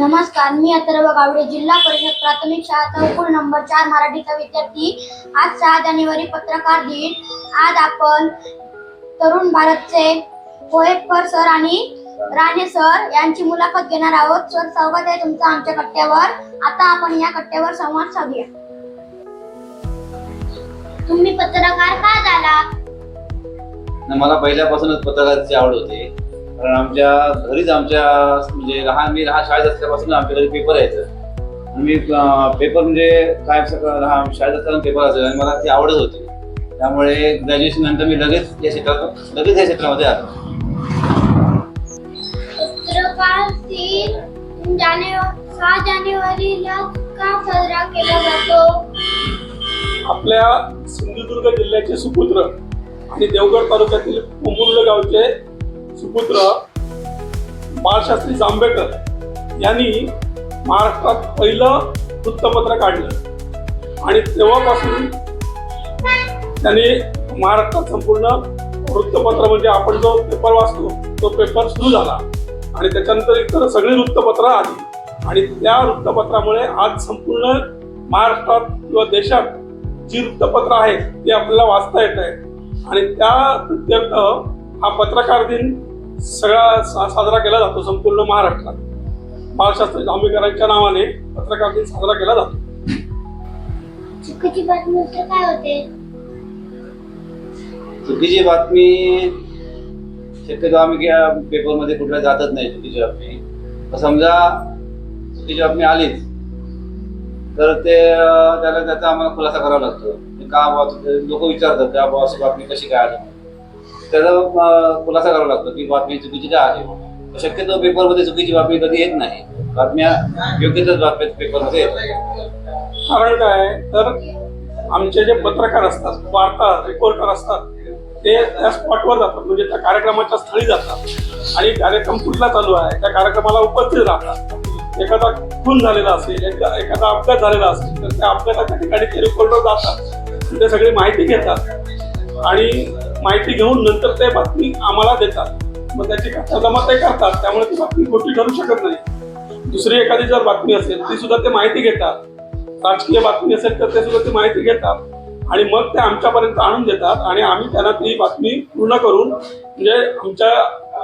नमस्कार, मी अथर्व गावडे, जिल्हा परिषद प्राथमिक शाळा चौकुल नंबर 4 मराठीचा विद्यार्थी। आज 6 जानेवारी पत्रकार दिन। आज आपण तरुण भारतचे कोहेकर सर आणि राणे सर यांची मुलाखत घेणार आहोत। सर, स्वागत आहे तुमचं आमच्या कट्ट्यावर। आता आपण या कट्ट्यावर संवाद साधूया। तुम्ही पत्रकार का झाला? मला पहिल्यापासूनच पत्रकाराची आवड होती, कारण आमच्या घरीच मी लहान शाळेत असल्यापासून आमच्या घरी पेपर यायचं आणि मी पेपर म्हणजे काय शाळेत असताना पेपर असायचा आणि मला ती आवडत होती। त्यामुळे ग्रॅज्युएशन नंतर मी लगेच या क्षेत्रामध्ये आलो। पत्रकार दिन 6 जानेवारीला का साजरा केला जातो? आपल्या सिंधुदुर्ग जिल्ह्याचे सुपुत्र आणि देवगड तालुक्यातील उमुर्ल गावचे सुपुत्र बाळशास्त्री जांभेकर यांनी महाराष्ट्रात पहिलं वृत्तपत्र काढलं आणि तेव्हापासून त्यांनी महाराष्ट्रात संपूर्ण वृत्तपत्र म्हणजे आपण जो पेपर वाचतो तो पेपर सुरू झाला आणि त्याच्यानंतर इतर सगळी वृत्तपत्र आली आणि त्या वृत्तपत्रामुळे आज संपूर्ण महाराष्ट्रात किंवा देशात जी वृत्तपत्र आहेत ती आपल्याला वाचता येत आहे आणि त्या हा पत्रकार दिन सगळा साजरा केला जातो संपूर्ण महाराष्ट्रात। बाळशास्त्री जांभेकरांच्या नावाने पत्रकार दिन साजरा केला जातो। चुकीची बातमी काय होते? चुकीची बातमी शक्यतो आम्ही पेपरमध्ये कुठल्या जातच नाही। चुकीची बातमी समजा चुकीची बातमी आलीच तर त्याचा आम्हाला खुलासा करावा लागतो। का लोक विचारतात का अशी बातमी कशी काय आली, त्याचा खुलासा करावा लागतो की बातमी चुकीची काय आली। शक्यतो पेपरमध्ये चुकीची बातमी कधी येत नाही, बातम्या योग्यच बातम्या पेपरमध्ये येतात। कारण काय तर आमचे जे पत्रकार असतात, वार्ता रिपोर्टर असतात, ते त्या स्पॉटवर जातात, म्हणजे त्या कार्यक्रमाच्या स्थळी जातात आणि कार्यक्रम कुठला चालू आहे त्या कार्यक्रमाला उपस्थित राहतात। एखादा खून झालेला असेल, एखादा अपघात झालेला असेल तर त्या अपघाताच्या ठिकाणी ते रिपोर्टर जातात, ते सगळी माहिती घेतात आणि माहिती घेऊन नंतर ते बातमी आम्हाला देतात। मग त्याची खातरजमा ते करतात, त्यामुळे ती बातमी खोटी ठरू शकत नाही। दुसरी एखादी जर बातमी असेल ती सुद्धा ते माहिती घेतात, राजकीय बातमी असेल तर ते सुद्धा ती माहिती घेतात आणि मग ते आमच्यापर्यंत आणून देतात आणि आम्ही त्यांना ती बातमी पूर्ण करून म्हणजे आमच्या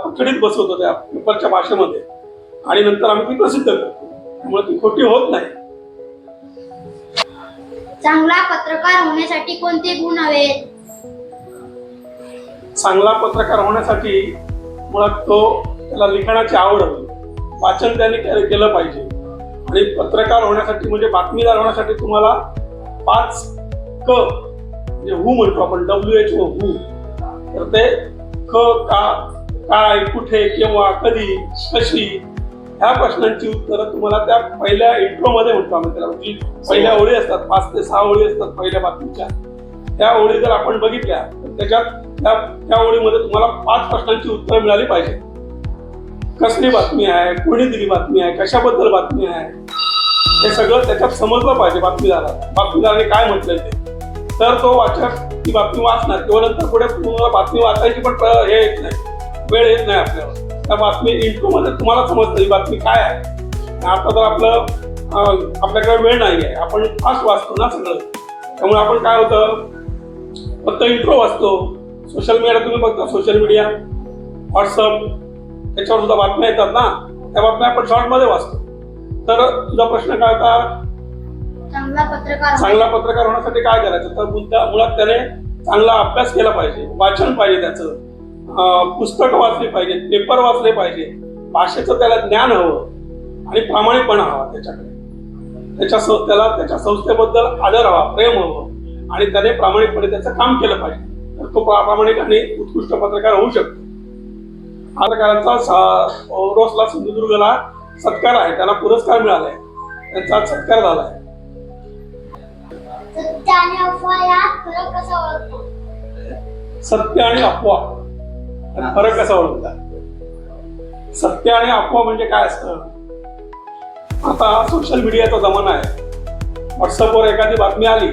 पकडीत बसवतो त्या पेपरच्या भाषेमध्ये आणि नंतर आम्ही ती प्रसिद्ध करतो, त्यामुळे ती खोटी होत नाही। चांगला पत्रकार होण्यासाठी कोणते गुण हवेत? चांगला पत्रकार होण्यासाठी मुळात त्याला लिखाणाची आवड हवी, वाचन त्याने केलं पाहिजे आणि पत्रकार होण्यासाठी म्हणजे बातमीदार होण्यासाठी तुम्हाला 5 क म्हणजे हू म्हणतो आपण, WHO हू, तर ते क, का, काय, कुठे, केव्हा, कधी, कशी ह्या प्रश्नांची उत्तरं तुम्हाला त्या पहिल्या इंट्रोमध्ये म्हणतो आम्ही त्याला, म्हणजे पहिल्या ओळी असतात, 5 ते 6 ओळी असतात पहिल्या बातमीच्या, त्या ओळी जर आपण बघितल्या तर त्याच्यात त्या ओळीमध्ये तुम्हाला 5 प्रश्नांची उत्तरं मिळाली पाहिजे। कसली बातमी आहे, कोणी दिली बातमी आहे, कशाबद्दल बातमी आहे, हे सगळं त्याच्यात समजलं पाहिजे बातमीदाराने काय म्हटलंय ते, तर तो वाचक ती बातमी वाचणार किंवा नंतर पुढे तुम्हाला बातमी वाचायची पण हे येत नाही, वेळ येत नाही आपल्याला। त्या बातमी इंट्रोमध्ये तुम्हाला समजतं ही बातमी काय आहे। आता तर आपल्याकडे वेळ नाही आहे, आपण फास्ट वाचतो ना सगळं, त्यामुळे आपण काय होतं फक्त इंट्रो वाचतो। सोशल मीडिया तुम्ही बघता, सोशल मीडिया, व्हॉट्सअप, त्याच्यावर सुद्धा बातम्या येतात ना, त्या बातम्या आपण शॉर्टमध्ये वाचतो। तर तुझा प्रश्न काय होता? चांगला पत्रकार होण्यासाठी काय करायचं, तर मुळात त्याने चांगला अभ्यास केला पाहिजे, वाचन पाहिजे, त्याचं पुस्तकं वाचली पाहिजे, पेपर वाचले पाहिजे, भाषेचं त्याला ज्ञान हवं आणि प्रामाणिकपणा हवा त्याच्याकडे, त्याला त्याच्या संस्थेबद्दल आदर हवा, प्रेम हवं आणि त्याने प्रामाणिकपणे त्याचं काम केलं पाहिजे, तर तो प्रामाणिक आणि उत्कृष्ट पत्रकार होऊ शकतो। पत्रकारांचा ओरोसला सिंधुदुर्गला सत्कार आहे, त्यांना पुरस्कार मिळालाय, त्यांचा सत्कार झालाय। सत्य आणि अफवा यात फरक कसा ओळखतो? सत्य आणि अफवा फरक कसा ओळखता? सत्य आणि अफवा म्हणजे काय असतं? आता सोशल मीडियाचा जमाना आहे, व्हॉट्सअपवर एखादी बातमी आली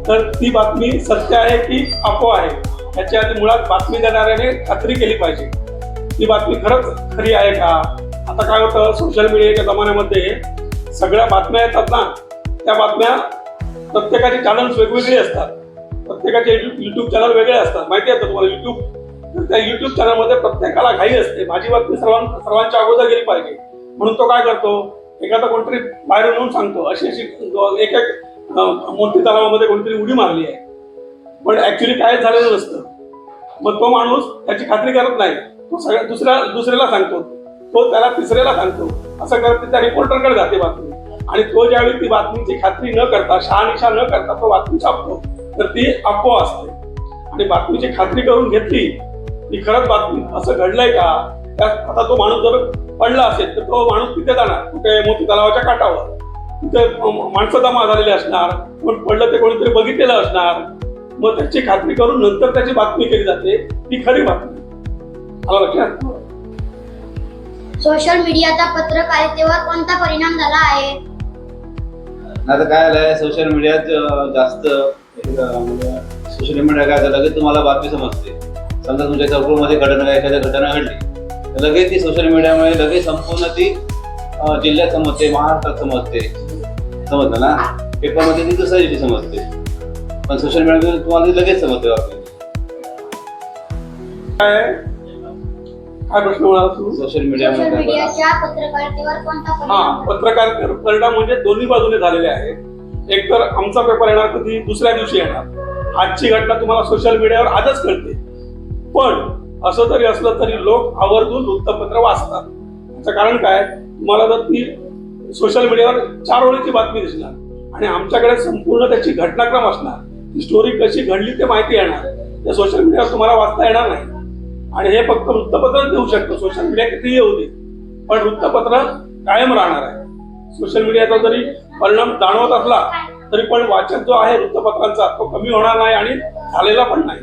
तर ती बातमी सत्य आहे की अफवा आहे याची आधी मुळात बातमी देणाऱ्याने खात्री केली पाहिजे। ती बातमी खरंच खरी आहे का, आता काय होतं, सोशल मीडियाच्या जमान्यामध्ये सगळ्या बातम्या येतात ना, त्या बातम्या प्रत्येकाचे चॅनल्स वेगवेगळे असतात, प्रत्येकाचे युट्यूब चॅनल वेगळे असतात, माहिती आहे तुम्हाला युट्यूब. तर त्या युट्यूब चॅनलमध्ये प्रत्येकाला घाई असते, माझी बातमी सर्वांच्या अगोदर गेली पाहिजे, म्हणून तो काय करतो, एखादा कोणतरी बाहेरून येऊन सांगतो अशी एक मोठी तलावामध्ये कोणतरी उडी मारली आहे, पण ऍक्च्युली काय झालेलं नसतं. मग तो माणूस त्याची खात्री करत नाही, तो सगळ्या दुसऱ्याला सांगतो, तो त्याला तिसऱ्याला सांगतो, असं करत त्या रिपोर्टरकडे जाते बातमी. आणि तो ज्यावेळी ती बातमीची खात्री न करता, शहानिशा न करता तो बातमी छापतो, तर ती अफवा असते. आणि बातमीची खात्री करून घेतली ती खरंच बातमी, असं घडलंय का, त्यात आता तो माणूस जर पडला असेल तर तो माणूस तिथे जाणार, कुठे मोती तलावाच्या काठावर, तिथे माणसं जमा झालेली असणार, पण पडलं ते कोणीतरी बघितलेलं असणार, मग त्याची खात्री करून नंतर त्याची बातमी केली जाते, ती खरी बातमी. आलं लक्षात? सोशल मीडियाचा पत्रकारितेवर कोणता परिणाम झाला आहे? आता काय झालंय, सोशल मीडियात जास्त सोशल मीडिया काय झालं की तुम्हाला बातमी समजते. समजा तुमच्या चौकूमध्ये एखाद्या घटना घडली तर लगेच ती सोशल मीडियामुळे लगेच संपूर्ण ती जिल्ह्यात समजते, महाराष्ट्रात समजते, समजलं ना. पेपरमध्ये ती दुसऱ्या दिवशी समजते, पण सोशल मीडियामध्ये तुम्हाला ती लगेच समजते बातमी. काय प्रश्न म्हणाला तू? सोशल सोशल मीडियामध्ये मीडियाच्या पत्रकारितेवर कोणता हा, परिणाम? पत्रकार परिणाम म्हणजे दोन्ही बाजूने झालेले आहेत. एक तर आमचा पेपर येणार कधी दुसऱ्या दिवशी येणार, आजची घटना तुम्हाला सोशल मीडियावर आजच कळते, पण असं जरी असलं तरी लोक आवर्जून वृत्तपत्र वाचतात. याचं कारण काय, तुम्हाला जर ती सोशल मीडियावर 4 ओळीची बातमी दिसणार आणि आमच्याकडे संपूर्ण त्याची घटनाक्रम असणार, ती स्टोरी कशी घडली ते माहिती येणार, त्या सोशल मीडियावर तुम्हाला वाचता येणार नाही. आणि हे फक्त वृत्तपत्रच देऊ शकतो, सोशल मीडिया कितीही येऊ दे, पण वृत्तपत्र कायम राहणार आहे. सोशल मीडियाचा जरी परिणाम जाणवत असला तरी पण वाचक जो आहे वृत्तपत्रांचा तो कमी होणार नाही आणि झालेला पण नाही.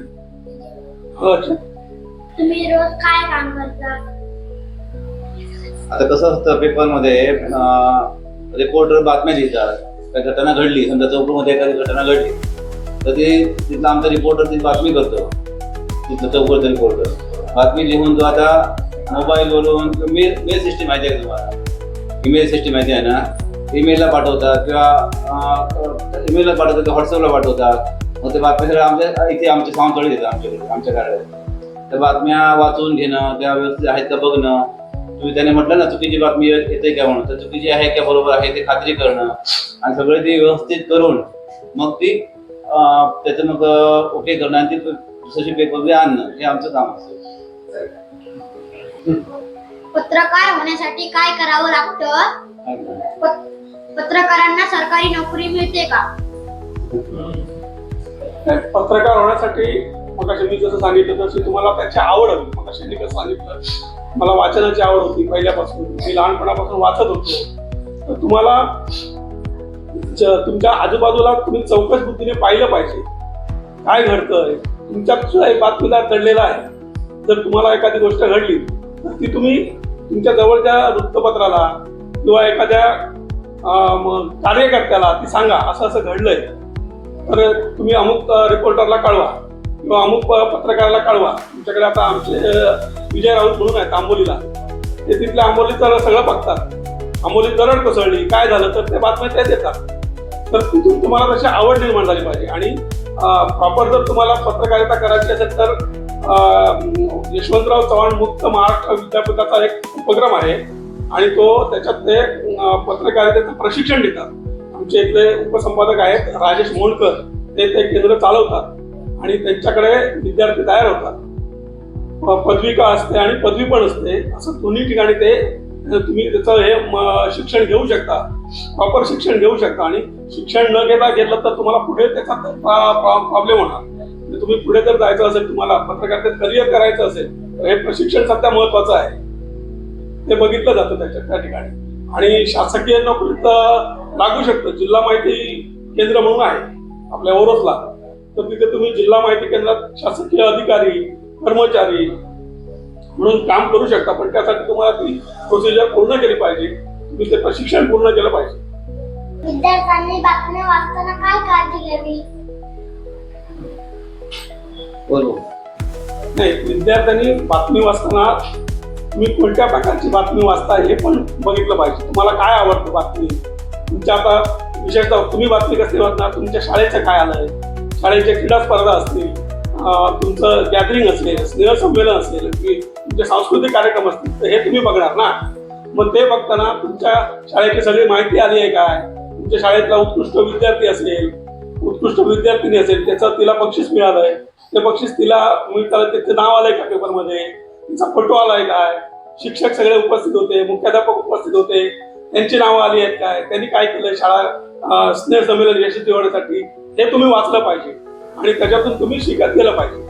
तुम्ही रोज काय काम करता? आता कसं असतं, पेपरमध्ये रिपोर्टर बातम्या लिहितात, काही घटना घडली, समजा चौकूमध्ये एखादी घटना घडली तर ते तिथला आमचा रिपोर्टर ती बातमी करतो, तिथलं चौकूरचा रिपोर्टर बातमी लिहून तो आता मोबाईलवरून मेल सिस्टीम माहिती आहे का तुम्हाला, ईमेल सिस्टीम माहिती आहे ना, ईमेलला पाठवतात किंवा ईमेलला पाठवतात किंवा व्हॉट्सअपला पाठवतात. मग ते बातम्या सगळ्या आमच्या इथे आमचे सावंतवाडी देतात, आमच्या कार्यालयात. त्या बातम्या वाचून घेणं, त्या व्यवस्थित आहेत का बघणं, तुम्ही त्याने म्हटलं ना चुकीची बातमी येते का म्हणून, तर चुकीची आहे का बरोबर आहे ते खात्री करणं आणि सगळे ते व्यवस्थित करून मग ती त्याचं मग ओके करणं आणि ती दुसरी पेपरमध्ये आणणं, हे आमचं काम असतं. पत्रकार होण्यासाठी काय करावं लागतं? पत्रकारांना सरकारी नोकरी मिळते का? पत्रकार होण्यासाठी मगाशी मी जसं सांगितलं तशी तुम्हाला त्याची आवड हवी. मगाशी मी कसं सांगितलं, मला वाचनाची आवड होती पहिल्यापासून, मी लहानपणापासून वाचत होतो. तर तुम्हाला तुमच्या आजूबाजूला तुम्ही चौकस बुद्धीने पाहिलं पाहिजे काय घडतंय. तुमच्यात सुद्धा एक बातमीदार दडलेला आहे, जर तुम्हाला एखादी गोष्ट घडली तर ती तुम्ही तुमच्या जवळच्या वृत्तपत्राला किंवा एखाद्या कार्यकर्त्याला ती सांगा, असं असं घडलंय, तर तुम्ही अमुक रिपोर्टरला कळवा किंवा अमुक पत्रकाराला कळवा. तुमच्याकडे आता आमचे विजय राऊत म्हणून आहेत आंबोलीला, ते तिथल्या आंबोलीचं सगळं बघतात, आंबोलीत दरड कोसळली काय झालं तर ते बातम्या ते देतात. तर तिथून तुम्हाला तशी आवड निर्माण झाली पाहिजे. आणि प्रॉपर जर तुम्हाला पत्रकारिता करायची असेल तर यशवंतराव चव्हाण मुक्त महाराष्ट्र विद्यापीठाचा एक उपक्रम आहे आणि तो त्याच्यात ते पत्रकारितेचं प्रशिक्षण देतात. आमचे इथले उपसंपादक आहेत राजेश मोहनकर, ते केंद्र चालवतात आणि त्यांच्याकडे विद्यार्थी तयार होतात. पदविका असते आणि पदवी पण असते, असं दोन्ही ठिकाणी ते तुम्ही त्याचं हे शिक्षण घेऊ शकता, प्रॉपर शिक्षण घेऊ शकता. आणि शिक्षण न घेतलं तर तुम्हाला पुढे त्याचा प्रॉब्लेम होणार. तुम्ही पुढे जर जायचं असेल, तुम्हाला पत्रकारितेत करिअर करायचं असेल तर हे प्रशिक्षण सध्या महत्वाचं आहे, ते बघितलं जातं त्या ठिकाणी. आणि शासकीय नोकरीत लागू शकतं. जिल्हा माहिती केंद्र म्हणून आहे आपल्या ओरोसला, तर तिथे तुम्ही जिल्हा माहिती केंद्रात शासकीय अधिकारी कर्मचारी म्हणून काम करू शकता. पण त्यासाठी तुम्हाला ती प्रोसिजर पूर्ण केली पाहिजे, तुम्ही ते प्रशिक्षण पूर्ण केलं पाहिजे. विद्यार्थ्यांनी बातम्या वाचताना काय काळजी घ्यावी? बरोबर नाही, विद्यार्थ्यांनी बातमी वाचताना तुम्ही कोणत्या प्रकारची बातमी वाचता हे पण बघितलं पाहिजे. तुम्हाला काय आवडतं बातमी, तुमच्या आता विशेषतः तुम्ही बातमी कसली वाचणार, तुमच्या शाळेचं काय आलंय, शाळेच्या क्रीडा स्पर्धा असतील, तुमचं गॅदरिंग असेल, स्नेहसंमेलन असेल, की तुमचे सांस्कृतिक कार्यक्रम असतील, तर हे तुम्ही बघणार ना. मग ते बघताना तुमच्या शाळेची सगळी माहिती आली आहे काय, तुमच्या शाळेतला उत्कृष्ट विद्यार्थी असेल, उत्कृष्ट विद्यार्थिनी असेल, त्याचं तिला बक्षीस मिळालंय, ते बक्षीस तिला मिळताना त्याचं नाव आलंय का पेपरमध्ये, तिचा फोटो आलाय काय, शिक्षक सगळे उपस्थित होते, मुख्याध्यापक उपस्थित होते, त्यांची नावं आली आहेत काय, त्यांनी काय केलंय शाळा स्नेह संमेलन यशस्वी होण्यासाठी, हे तुम्ही वाचलं पाहिजे आणि त्याच्यातून तुम्ही शिकत गेलं पाहिजे.